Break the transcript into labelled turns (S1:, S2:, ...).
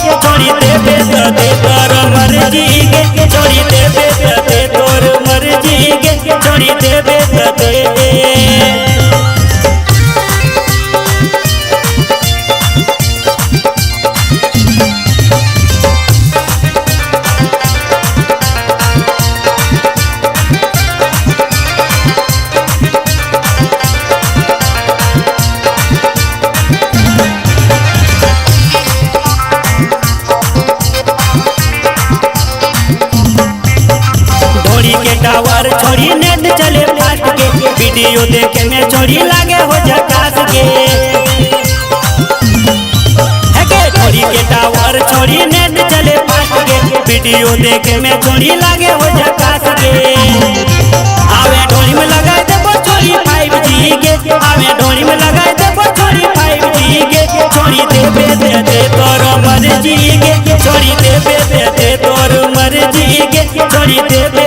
S1: छोड़ी देबे दे तोर मर्जी के छोड़ी देबे दे तोर मर्जी के छोड़ी देबे दे। टावर छोड़ी नेट चले फास्ट के वीडियो देखे में छोड़ी लागे हो झकास के छोड़ी के टावर छोड़ी नेट चले फास्ट के वीडियो देखे में छोड़ी लागे हो झकास के। आवे ढोली में लगाए देबो छोड़ी 5G के आवे ढोली में लगाए देबो छोड़ी 5G के छोड़ी देबे दे तोर मर्जी के छोड़ी देबे दे तोर मर्जी के छोड़ी देबे